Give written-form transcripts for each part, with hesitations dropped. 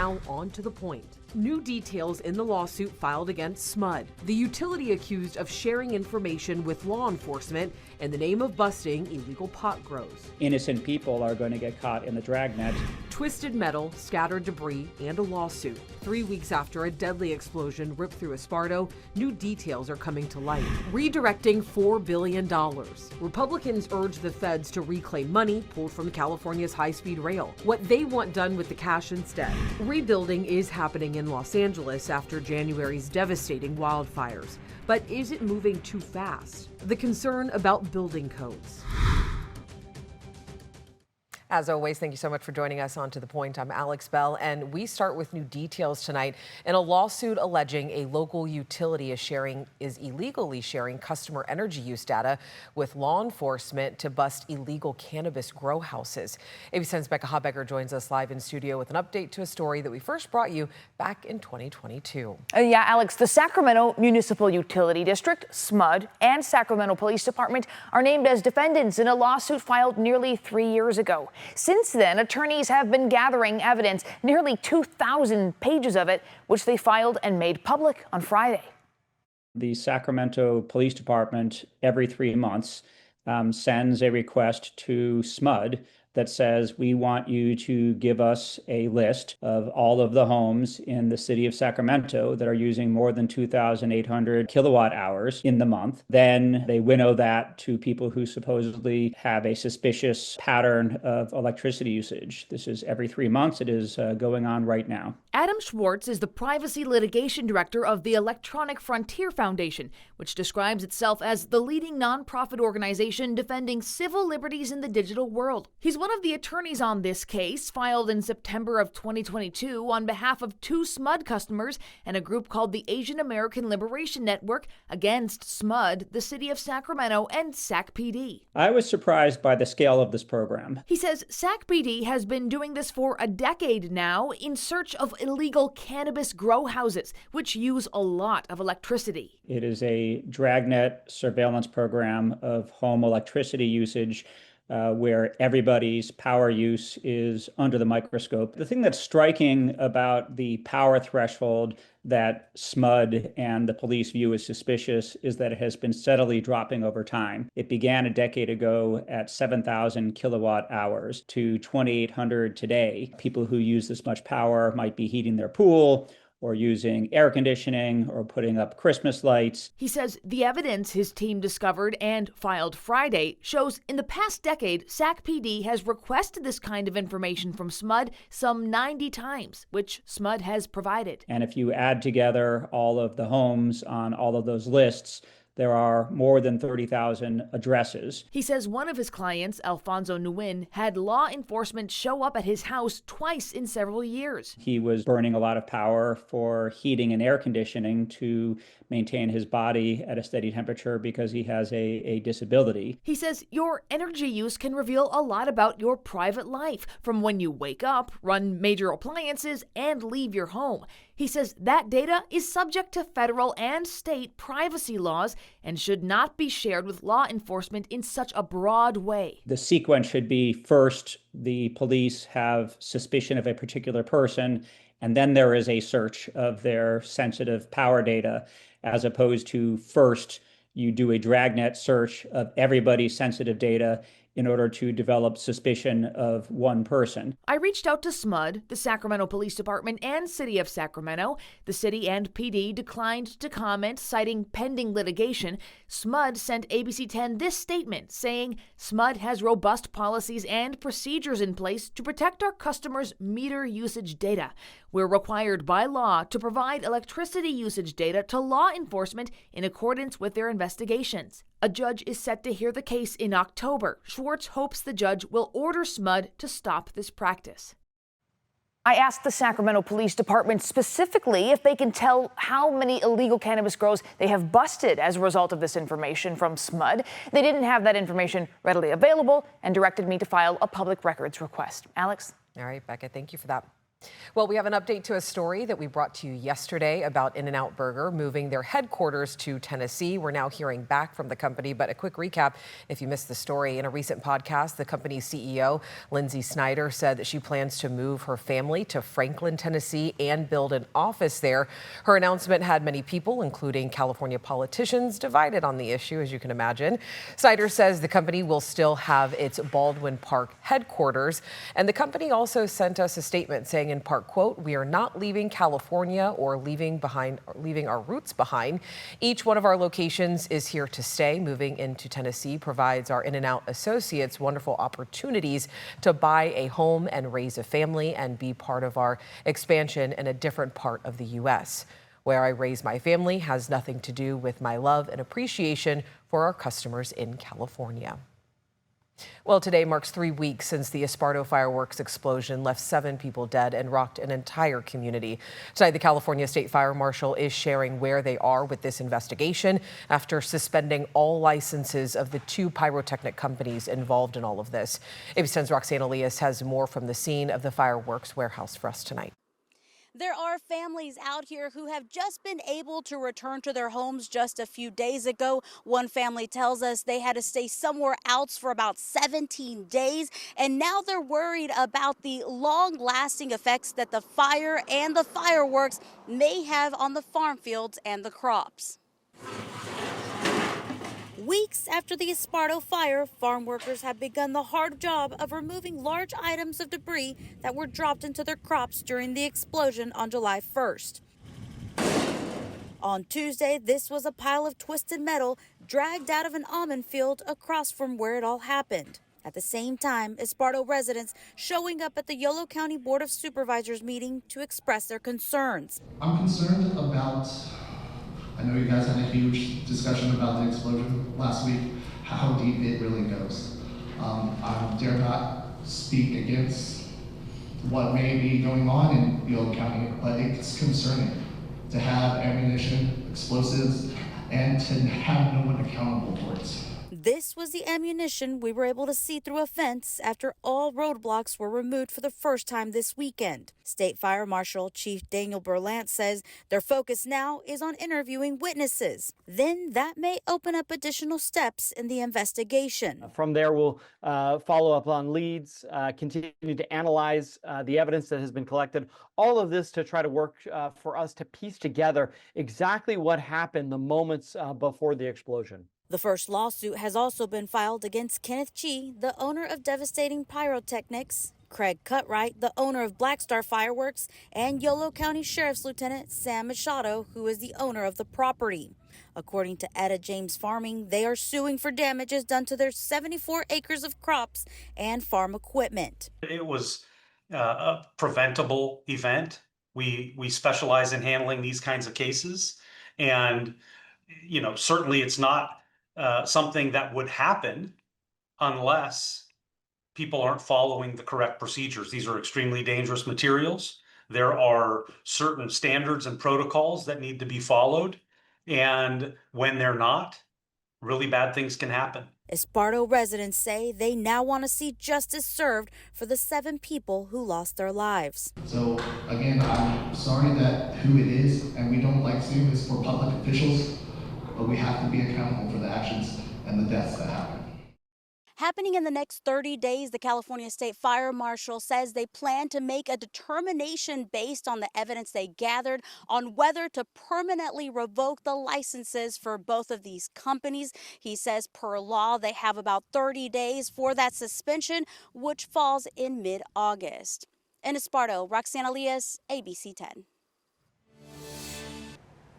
Now on to the point. New details in the lawsuit filed against SMUD, the utility accused of sharing information with law enforcement in the name of busting illegal pot grows. Innocent people are going to get caught in the dragnet. Twisted metal, scattered debris, and a lawsuit. 3 weeks after a deadly explosion ripped through Esparto, new details are coming to light. Redirecting $4 billion. Republicans urge the feds to reclaim money pulled from California's high-speed rail. What they want done with the cash instead. Rebuilding is happening in Los Angeles after January's devastating wildfires. But is it moving too fast? The concern about building codes. As always, thank you so much for joining us on To The Point. I'm Alex Bell, and we start with new details tonight in a lawsuit alleging a local utility is illegally sharing customer energy use data with law enforcement to bust illegal cannabis grow houses. ABC 10's Becca Hobbecker joins us live in studio with an update to a story that we first brought you back in 2022. Yeah, Alex, the Sacramento Municipal Utility District, SMUD, and Sacramento Police Department are named as defendants in a lawsuit filed nearly 3 years ago. Since then, attorneys have been gathering evidence, nearly 2,000 pages of it, which they filed and made public on Friday. The Sacramento Police Department every 3 months sends a request to SMUD that says, we want you to give us a list of all of the homes in the city of Sacramento that are using more than 2,800 kilowatt hours in the month. Then they winnow that to people who supposedly have a suspicious pattern of electricity usage. This is every 3 months. It is going on right now. Adam Schwartz is the privacy litigation director of the Electronic Frontier Foundation, which describes itself as the leading nonprofit organization defending civil liberties in the digital world. He's one of the attorneys on this case, filed in September of 2022 on behalf of 2 SMUD customers and a group called the Asian American Liberation Network against SMUD, the city of Sacramento, and SacPD. I was surprised by the scale of this program. He says SacPD has been doing this for a decade now in search of illegal cannabis grow houses, which use a lot of electricity. It is a dragnet surveillance program of home electricity usage where everybody's power use is under the microscope. The thing that's striking about the power threshold that SMUD and the police view as suspicious is that it has been steadily dropping over time. It began a decade ago at 7,000 kilowatt hours to 2,800 today. People who use this much power might be heating their pool or using air conditioning or putting up Christmas lights. He says the evidence his team discovered and filed Friday shows in the past decade, SacPD has requested this kind of information from SMUD some 90 times, which SMUD has provided. And if you add together all of the homes on all of those lists, there are more than 30,000 addresses. He says one of his clients, Alfonso Nguyen, had law enforcement show up at his house twice in several years. He was burning a lot of power for heating and air conditioning to maintain his body at a steady temperature because he has a disability. He says your energy use can reveal a lot about your private life, from when you wake up, run major appliances, and leave your home. He says that data is subject to federal and state privacy laws and should not be shared with law enforcement in such a broad way. The sequence should be first, the police have suspicion of a particular person, and then there is a search of their sensitive power data, as opposed to first you do a dragnet search of everybody's sensitive data in order to develop suspicion of one person. I reached out to SMUD, the Sacramento Police Department, and City of Sacramento. The city and PD declined to comment, citing pending litigation. SMUD sent ABC 10 this statement, saying SMUD has robust policies and procedures in place to protect our customers' meter usage data. We're required by law to provide electricity usage data to law enforcement in accordance with their investigations. A judge is set to hear the case in October. Schwartz hopes the judge will order SMUD to stop this practice. I asked the Sacramento Police Department specifically if they can tell how many illegal cannabis grows they have busted as a result of this information from SMUD. They didn't have that information readily available and directed me to file a public records request. Alex? All right, Becca, thank you for that. Well, we have an update to a story that we brought to you yesterday about InNOut Burger moving their headquarters to Tennessee. We're now hearing back from the company, but a quick recap if you missed the story. In a recent podcast, the company's CEO, Lindsay Snyder, said that she plans to move her family to Franklin, Tennessee and build an office there. Her announcement had many people, including California politicians, divided on the issue, as you can imagine. Snyder says the company will still have its Baldwin Park headquarters, and the company also sent us a statement saying in part, quote, "We are not leaving California or leaving our roots behind. Each one of our locations is here to stay. Moving into Tennessee provides our InNOut associates wonderful opportunities to buy a home and raise a family and be part of our expansion in a different part of the U.S. Where I raise my family has nothing to do with my love and appreciation for our customers in California." Well, today marks 3 weeks since the Esparto fireworks explosion left 7 people dead and rocked an entire community. Tonight, the California State Fire Marshal is sharing where they are with this investigation after suspending all licenses of the 2 pyrotechnic companies involved in all of this. ABC 10's Roxanne Elias has more from the scene of the fireworks warehouse for us tonight. There are families out here who have just been able to return to their homes just a few days ago. One family tells us they had to stay somewhere else for about 17 days, and now they're worried about the long-lasting effects that the fire and the fireworks may have on the farm fields and the crops. Weeks after the Esparto fire, farm workers have begun the hard job of removing large items of debris that were dropped into their crops during the explosion on July 1st. On Tuesday, this was a pile of twisted metal dragged out of an almond field across from where it all happened. At the same time, Esparto residents showing up at the Yolo County Board of Supervisors meeting to express their concerns. I'm concerned about, I know you guys had a huge discussion about the explosion last week, how deep it really goes. I dare not speak against what may be going on in Yolo County, but it's concerning to have ammunition, explosives, and to have no one accountable for it. This was the ammunition we were able to see through a fence after all roadblocks were removed for the first time this weekend. State Fire Marshal Chief Daniel Berlant says their focus now is on interviewing witnesses. Then that may open up additional steps in the investigation. From there, we'll follow up on leads, continue to analyze the evidence that has been collected. All of this to try to work for us to piece together exactly what happened the moments before the explosion. The first lawsuit has also been filed against Kenneth Chi, the owner of Devastating Pyrotechnics, Craig Cutright, the owner of Black Star Fireworks, and Yolo County Sheriff's Lieutenant Sam Machado, who is the owner of the property. According to Etta James Farming, they are suing for damages done to their 74 acres of crops and farm equipment. It was a preventable event. We specialize in handling these kinds of cases, and certainly it's not something that would happen unless people aren't following the correct procedures. These are extremely dangerous materials. There are certain standards and protocols that need to be followed. And when they're not, really bad things can happen. Esparto residents say they now want to see justice served for the 7 people who lost their lives. So again, I'm sorry that who it is, and we don't like seeing this for public officials, but we have to be accountable for the actions and the deaths that happen. Happening in the next 30 days, the California State Fire Marshal says they plan to make a determination based on the evidence they gathered on whether to permanently revoke the licenses for both of these companies. He says per law, they have about 30 days for that suspension, which falls in mid-August. In Esparto, Roxanne Elias, ABC 10.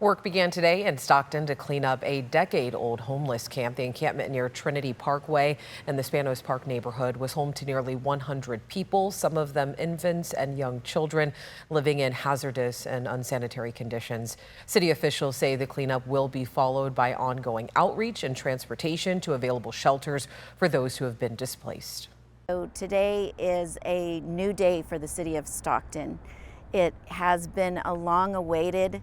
Work began today in Stockton to clean up a decade-old homeless camp. The encampment near Trinity Parkway in the Spanos Park neighborhood was home to nearly 100 people, some of them infants and young children living in hazardous and unsanitary conditions. City officials say the cleanup will be followed by ongoing outreach and transportation to available shelters for those who have been displaced. So today is a new day for the city of Stockton. It has been a long-awaited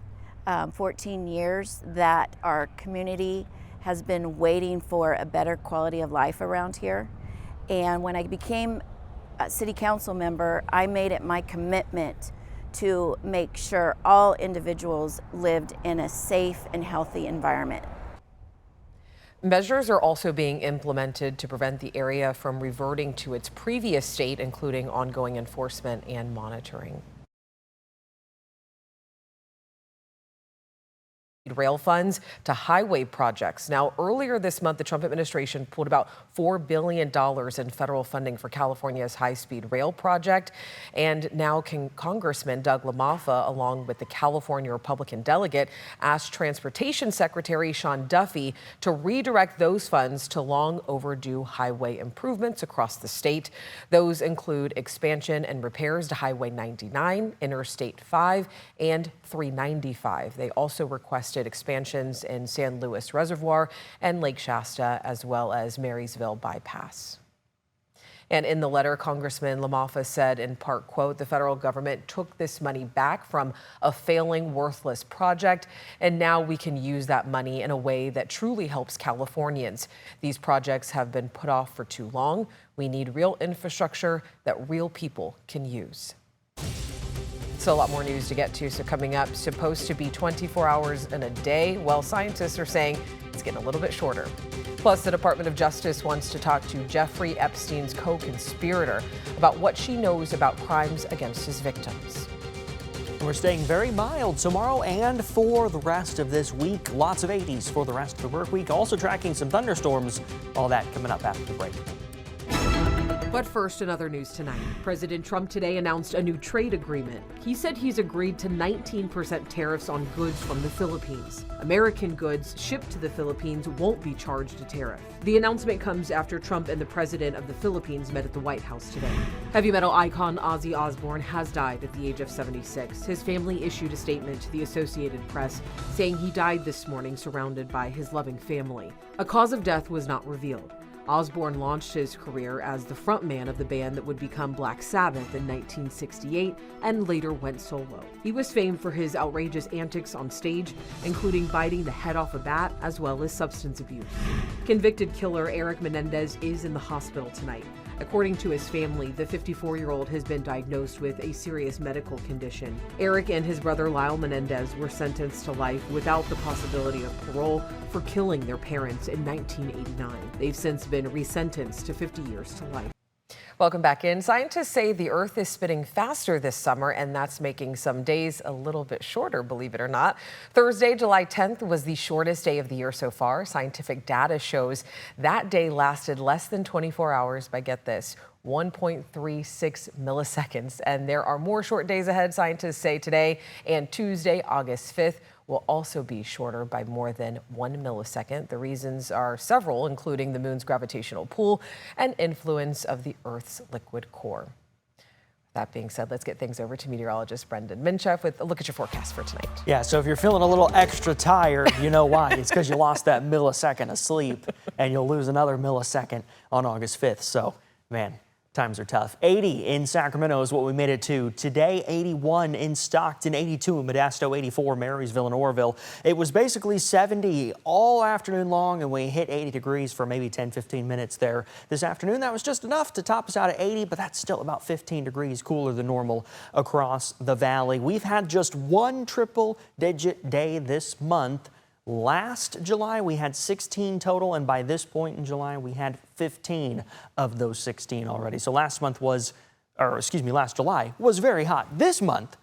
14 years that our community has been waiting for a better quality of life around here. And when I became city council member, I made it my commitment to make sure all individuals lived in a safe and healthy environment. Measures are also being implemented to prevent the area from reverting to its previous state, including ongoing enforcement and monitoring. Rail funds to highway projects. Now, earlier this month, the Trump administration pulled about $4 billion in federal funding for California's high-speed rail project. And now Congressman Doug LaMalfa, along with the California Republican delegate, asked Transportation Secretary Sean Duffy to redirect those funds to long overdue highway improvements across the state. Those include expansion and repairs to Highway 99, Interstate 5, and 395. They also requested expansions in San Luis Reservoir and Lake Shasta, as well as Marysville Bypass. And in the letter, Congressman LaMalfa said, in part, quote, the federal government took this money back from a failing, worthless project, and now we can use that money in a way that truly helps Californians. These projects have been put off for too long. We need real infrastructure that real people can use. So a lot more news to get to. So coming up, supposed to be 24 hours in a day. Well, scientists are saying it's getting a little bit shorter. Plus, the Department of Justice wants to talk to Jeffrey Epstein's co-conspirator about what she knows about crimes against his victims. We're staying very mild tomorrow and for the rest of this week. Lots of 80s for the rest of the work week. Also tracking some thunderstorms. All that coming up after the break. But first, in other news tonight, President Trump today announced a new trade agreement. He said he's agreed to 19% tariffs on goods from the Philippines. American goods shipped to the Philippines won't be charged a tariff. The announcement comes after Trump and the president of the Philippines met at the White House today. Heavy metal icon Ozzy Osbourne has died at the age of 76. His family issued a statement to the Associated Press saying he died this morning surrounded by his loving family. A cause of death was not revealed. Osbourne launched his career as the frontman of the band that would become Black Sabbath in 1968 and later went solo. He was famed for his outrageous antics on stage, including biting the head off a bat as well as substance abuse. Convicted killer Eric Menendez is in the hospital tonight. According to his family, the 54-year-old has been diagnosed with a serious medical condition. Eric and his brother Lyle Menendez were sentenced to life without the possibility of parole for killing their parents in 1989. They've since been resentenced to 50 years to life. Welcome back in. Scientists say the Earth is spinning faster this summer, and that's making some days a little bit shorter, believe it or not. Thursday, July 10th, was the shortest day of the year so far. Scientific data shows that day lasted less than 24 hours by, get this, 1.36 milliseconds. And there are more short days ahead, scientists say today and Tuesday, August 5th. Will also be shorter by more than 1 millisecond. The reasons are several, including the moon's gravitational pull and influence of the Earth's liquid core. That being said, let's get things over to meteorologist Brendan Minchef with a look at your forecast for tonight. Yeah, so if you're feeling a little extra tired, you know why. It's because you lost that millisecond of sleep, and you'll lose another millisecond on August 5th. So, man, times are tough. 80 in Sacramento is what we made it to. Today, 81 in Stockton, 82 in Modesto, 84 Marysville and Orville. It was basically 70 all afternoon long, and we hit 80 degrees for maybe 10-15 minutes there this afternoon. That was just enough to top us out at 80, but that's still about 15 degrees cooler than normal across the valley. We've had just one triple-digit day this month. Last July, we had 16 total, and by this point in July, we had 15 of those 16 already. So last July was very hot. This month,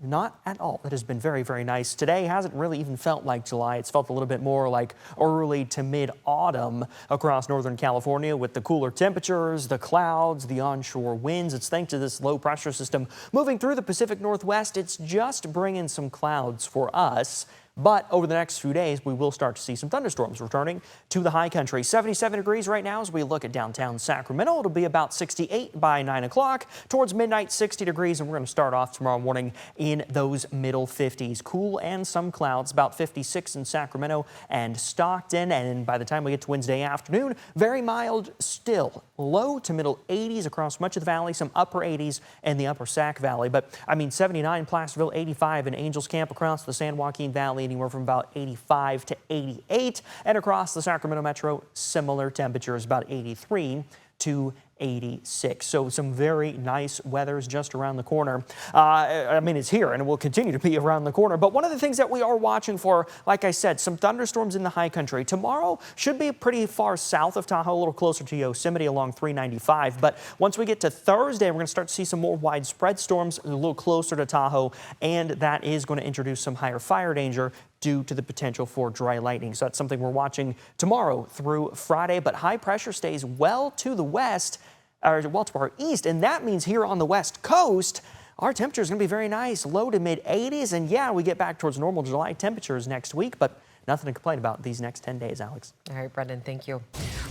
not at all. It has been very, very nice. Today hasn't really even felt like July. It's felt a little bit more like early to mid-autumn across Northern California with the cooler temperatures, the clouds, the onshore winds. It's thanks to this low pressure system moving through the Pacific Northwest. It's just bringing some clouds for us. But over the next few days, we will start to see some thunderstorms returning to the high country. 77 degrees right now as we look at downtown Sacramento. It'll be about 68 by 9 o'clock. Towards midnight, 60 degrees, and we're going to start off tomorrow morning in those middle 50s. Cool and some clouds, about 56 in Sacramento and Stockton. And by the time we get to Wednesday afternoon, very mild still. Low to middle 80s across much of the valley, some upper 80s in the upper Sac Valley. But, 79 Placerville, 85 in Angels Camp across the San Joaquin Valley, anywhere from about 85 to 88. And across the Sacramento Metro, similar temperatures, about 83 to 86. So some very nice weather is just around the corner. I mean, it's here and it will continue to be around the corner. But one of the things that we are watching for, like I said, some thunderstorms in the high country. Tomorrow should be pretty far south of Tahoe, a little closer to Yosemite along 395. But once we get to Thursday, we're going to start to see some more widespread storms a little closer to Tahoe. And that is going to introduce some higher fire danger due to the potential for dry lightning. So that's something we're watching tomorrow through Friday. But high pressure stays well to the west, or well to our east, and that means here on the west coast, our temperature is going to be very nice, low to mid 80s. And yeah, we get back towards normal July temperatures next week, but nothing to complain about these next 10 days, Alex. All right, Brendan, thank you.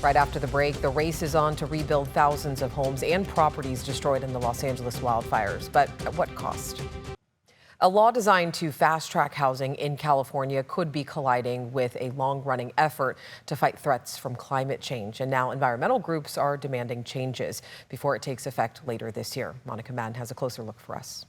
Right after the break, the race is on to rebuild thousands of homes and properties destroyed in the Los Angeles wildfires. But at what cost? A law designed to fast-track housing in California could be colliding with a long-running effort to fight threats from climate change. And now environmental groups are demanding changes before it takes effect later this year. Monica Madden has a closer look for us.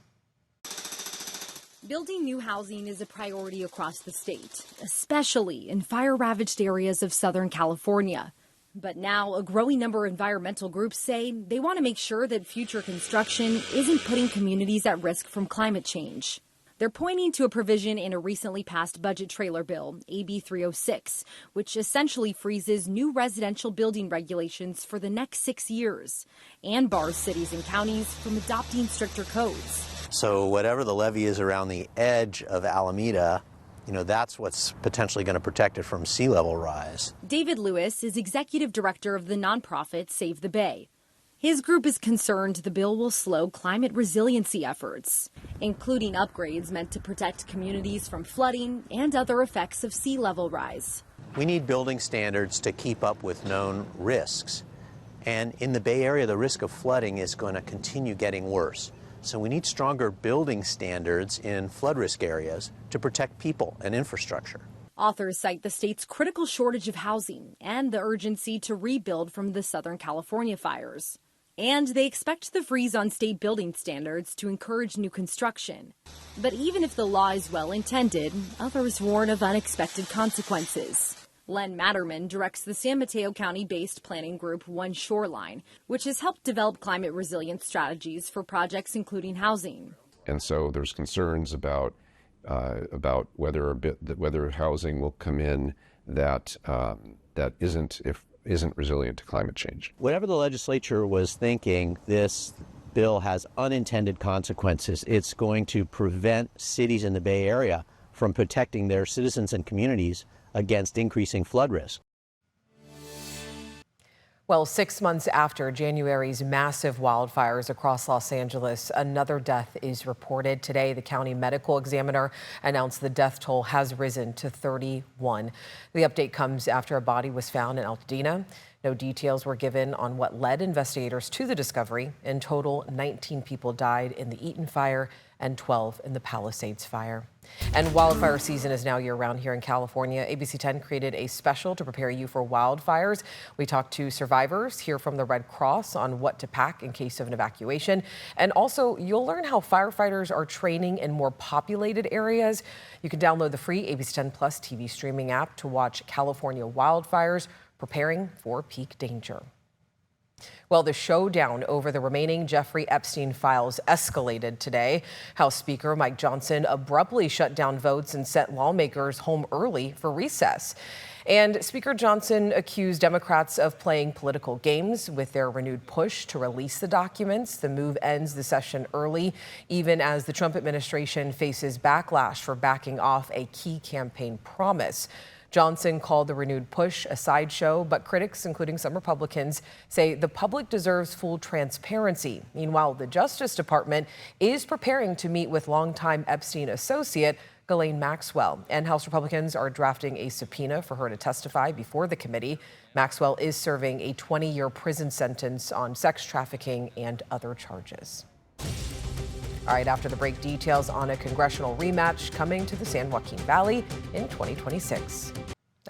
Building new housing is a priority across the state, especially in fire-ravaged areas of Southern California. But now a growing number of environmental groups say they want to make sure that future construction isn't putting communities at risk from climate change. They're pointing to a provision in a recently passed budget trailer bill, AB 306, which essentially freezes new residential building regulations for the next 6 years and bars cities and counties from adopting stricter codes. So whatever the levee is around the edge of Alameda, that's what's potentially going to protect it from sea level rise. David Lewis is executive director of the nonprofit Save the Bay. His group is concerned the bill will slow climate resiliency efforts, including upgrades meant to protect communities from flooding and other effects of sea level rise. We need building standards to keep up with known risks. And in the Bay Area, the risk of flooding is going to continue getting worse. So we need stronger building standards in flood risk areas to protect people and infrastructure. Authors cite the state's critical shortage of housing and the urgency to rebuild from the Southern California fires. And they expect the freeze on state building standards to encourage new construction. But even if the law is well intended, others warn of unexpected consequences. Len Matterman directs the San Mateo County-based planning group One Shoreline, which has helped develop climate resilience strategies for projects including housing. And so there's concerns about whether housing will come in that isn't resilient to climate change. Whatever the legislature was thinking, this bill has unintended consequences. It's going to prevent cities in the Bay Area from protecting their citizens and communities against increasing flood risk. Well, 6 months after January's massive wildfires across Los Angeles, another death is reported. Today, the county medical examiner announced the death toll has risen to 31. The update comes after a body was found in Altadena. No details were given on what led investigators to the discovery. In total, 19 people died in the Eaton fire and 12 in the Palisades fire. And wildfire season is now year-round here in California. ABC 10 created a special to prepare you for wildfires. We talked to survivors, hear from the Red Cross on what to pack in case of an evacuation. And also, you'll learn how firefighters are training in more populated areas. You can download the free ABC 10 Plus TV streaming app to watch California wildfires preparing for peak danger. Well, the showdown over the remaining Jeffrey Epstein files escalated today. House Speaker Mike Johnson abruptly shut down votes and sent lawmakers home early for recess. And Speaker Johnson accused Democrats of playing political games with their renewed push to release the documents. The move ends the session early, even as the Trump administration faces backlash for backing off a key campaign promise. Johnson called the renewed push a sideshow, but critics, including some Republicans, say the public deserves full transparency. Meanwhile, the Justice Department is preparing to meet with longtime Epstein associate Ghislaine Maxwell, and House Republicans are drafting a subpoena for her to testify before the committee. Maxwell is serving a 20-year prison sentence on sex trafficking and other charges. All right, after the break, details on a congressional rematch coming to the San Joaquin Valley in 2026.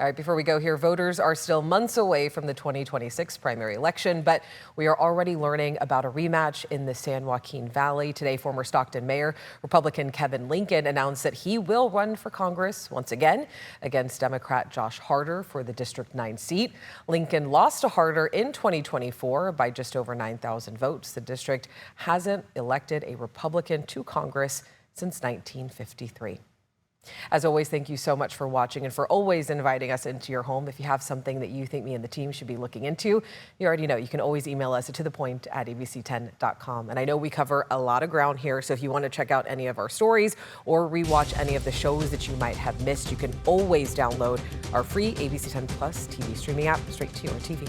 All right, before we go here, voters are still months away from the 2026 primary election, but we are already learning about a rematch in the San Joaquin Valley. Today, former Stockton Mayor, Republican Kevin Lincoln, announced that he will run for Congress once again against Democrat Josh Harder for the District 9 seat. Lincoln lost to Harder in 2024 by just over 9,000 votes. The district hasn't elected a Republican to Congress since 1953. As always, thank you so much for watching and for always inviting us into your home. If you have something that you think me and the team should be looking into, you already know you can always email us at tothepoint@abc10.com. And I know we cover a lot of ground here, so if you want to check out any of our stories or rewatch any of the shows that you might have missed, you can always download our free ABC 10 Plus TV streaming app straight to your TV.